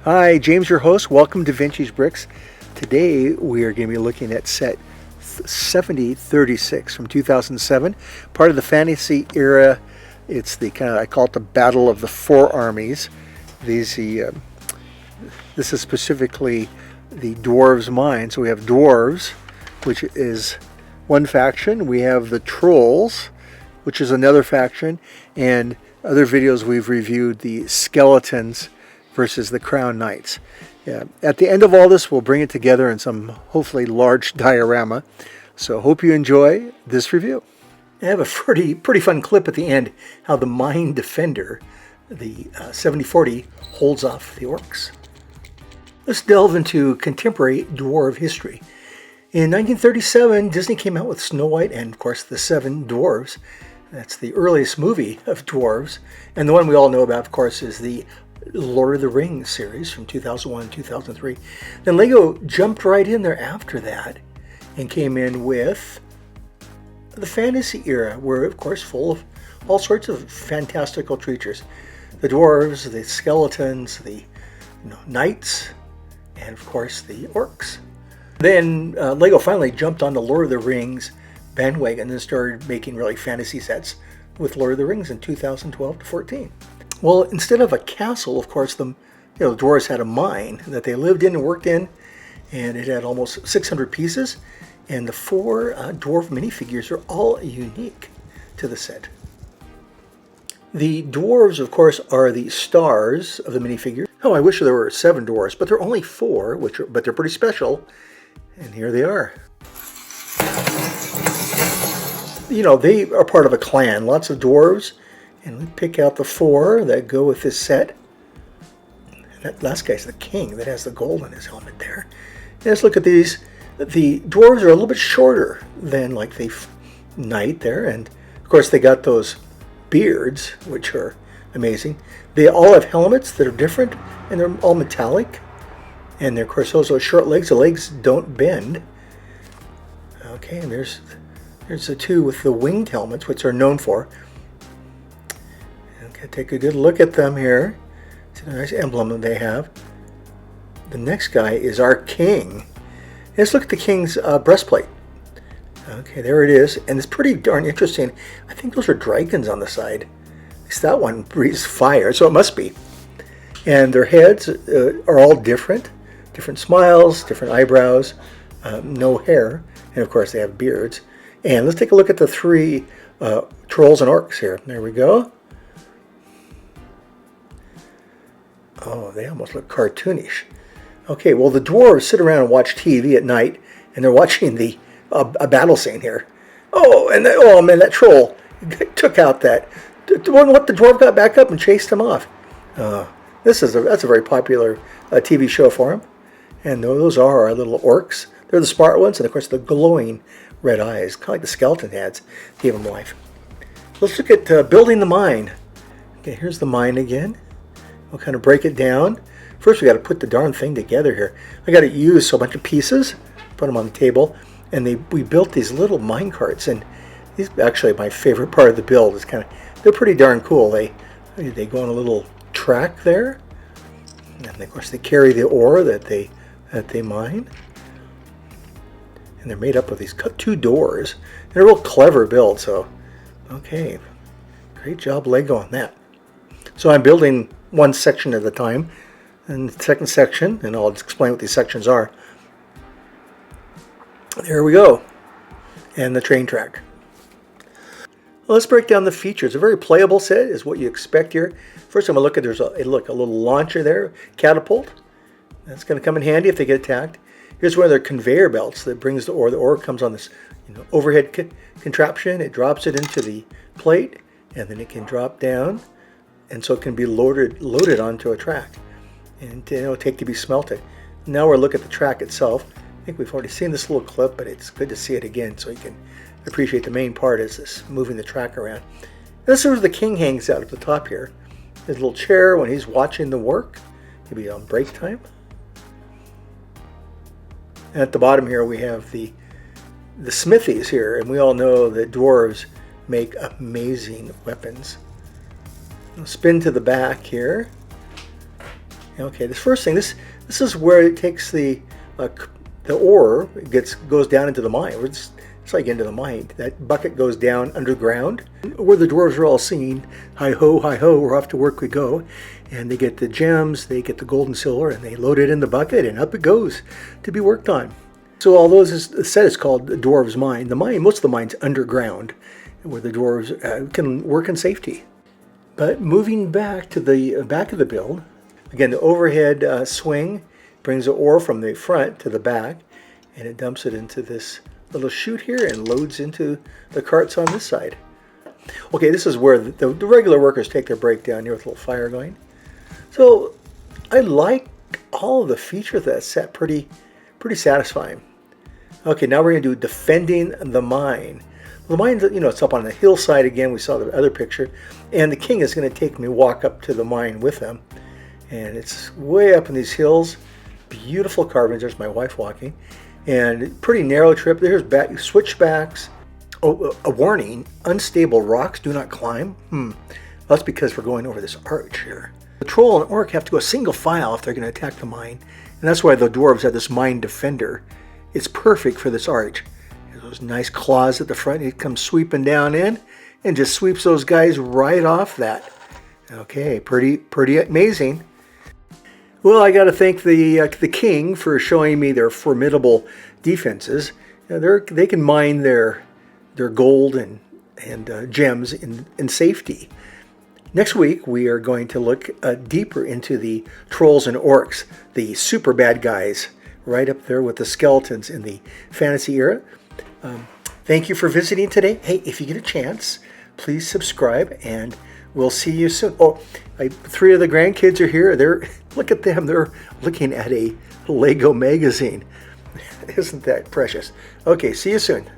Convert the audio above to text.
Hi, James, your host. Welcome to Vintage Bricks. Today we are going to be looking at set 7036 from 2007, part of the fantasy era. It's the kind of, I call it the Battle of the Four Armies. This is specifically the Dwarves' mine. So we have Dwarves, which is one faction. We have the Trolls, which is another faction, and other videos we've reviewed the Skeletons versus the Crown Knights. Yeah. At the end of all this, we'll bring it together in some hopefully large diorama. So hope you enjoy this review. I have a pretty fun clip at the end, how the Mine Defender, the 7040, holds off the orcs. Let's delve into contemporary dwarf history. In 1937, Disney came out with Snow White and, of course, the Seven Dwarves. That's the earliest movie of dwarves. And the one we all know about, of course, is the Lord of the Rings series from 2001 and 2003. Then Lego jumped right in there after that and came in with the fantasy era, where, of course, full of all sorts of fantastical creatures. The dwarves, the skeletons, the knights, and, of course, the orcs. Then Lego finally jumped on the Lord of the Rings bandwagon and started making really fantasy sets with Lord of the Rings in 2012 to 14. Well, instead of a castle, of course, the dwarves had a mine that they lived in and worked in, and it had almost 600 pieces, and the four dwarf minifigures are all unique to the set. The dwarves, of course, are the stars of the minifigure. Oh, I wish there were 7 dwarves, but there are only 4, but they're pretty special, and here they are. They are part of a clan, lots of dwarves. And we pick out the 4 that go with this set. And that last guy's the king that has the gold on his helmet there. And let's look at these. The dwarves are a little bit shorter than like the knight there. And of course they got those beards, which are amazing. They all have helmets that are different, and they're all metallic. And they're, of course, also short legs. The legs don't bend. Okay, and there's the 2 with the winged helmets, which are known for. Take a good look at them here. It's a nice emblem that they have. The next guy is our king. Let's look at the king's breastplate. Okay, there it is. And it's pretty darn interesting. I think those are dragons on the side. At least that one breathes fire, so it must be. And their heads are all different. Different smiles, different eyebrows, no hair. And of course they have beards. And let's take a look at the 3 trolls and orcs here. There we go. Oh, they almost look cartoonish. Okay, well, the dwarves sit around and watch TV at night, and they're watching a battle scene here. Oh, and man, that troll took out that. What, the dwarf got back up and chased him off. That's a very popular TV show for him. And those are our little orcs. They're the smart ones, and of course the glowing red eyes, kind of like the skeleton heads, gave them life. Let's look at building the mine. Okay, here's the mine again. We'll kind of break it down. First, we got to put the darn thing together here. I got to use a bunch of pieces, put them on the table, and we built these little mine carts. And these are actually my favorite part of the build. They're pretty darn cool. They go on a little track there, and of course they carry the ore that they mine. And they're made up of these 2 doors. They're a real clever build. So, okay, great job, Lego, on that. So I'm building one section at a time, and the second section, and I'll explain what these sections are. There we go, and the train track. Well, let's break down the features. A very playable set is what you expect here. First, I'm going to look at there's a little launcher there, catapult. That's going to come in handy if they get attacked. Here's one of their conveyor belts that brings the ore. The ore comes on this overhead contraption. It drops it into the plate, and then it can drop down. And so it can be loaded onto a track, and it'll take to be smelted. Now we'll look at the track itself. I think we've already seen this little clip, but it's good to see it again so you can appreciate the main part is this moving the track around. And this is where the king hangs out at the top here. His little chair when he's watching the work, maybe on break time. And at the bottom here we have the smithies here, and we all know that dwarves make amazing weapons. I'll spin to the back here, Okay, this first thing, this is where it takes the ore, goes down into the mine. It's like into the mine. That bucket goes down underground, where the dwarves are all singing, "Hi ho, we're off to work we go." And they get the gems, they get the gold and silver, and they load it in the bucket, and up it goes to be worked on. So although this set is called the Dwarves' Mine, most of the mine's underground, where the dwarves can work in safety. But moving back to the back of the build, again, the overhead swing brings the ore from the front to the back, and it dumps it into this little chute here and loads into the carts on this side. Okay, this is where the regular workers take their break down here with a little fire going. So I like all of the features of that set, pretty satisfying. Okay, now we're going to do defending the mine. The mine, it's up on the hillside again. We saw the other picture, and the king is going to take me walk up to the mine with him, and it's way up in these hills. Beautiful carvings. There's my wife walking. And pretty narrow trip. There's switchbacks. Oh, a warning, unstable rocks, do not climb. That's because we're going over this arch here. The troll and orc have to go single file if they're going to attack the mine. And that's why the dwarves have this mine defender. It's perfect for this arch. There's those nice claws at the front. It comes sweeping down in and just sweeps those guys right off that. Okay, pretty amazing. Well, I got to thank the king for showing me their formidable defenses. They can mine their gold and gems in safety. Next week, we are going to look deeper into the trolls and orcs, the super bad guys, right up there with the skeletons in the fantasy era. Thank you for visiting today. Hey, if you get a chance, please subscribe, and we'll see you soon. Oh, 3 of the grandkids are here. Look at them. They're looking at a Lego magazine. Isn't that precious? Okay, see you soon.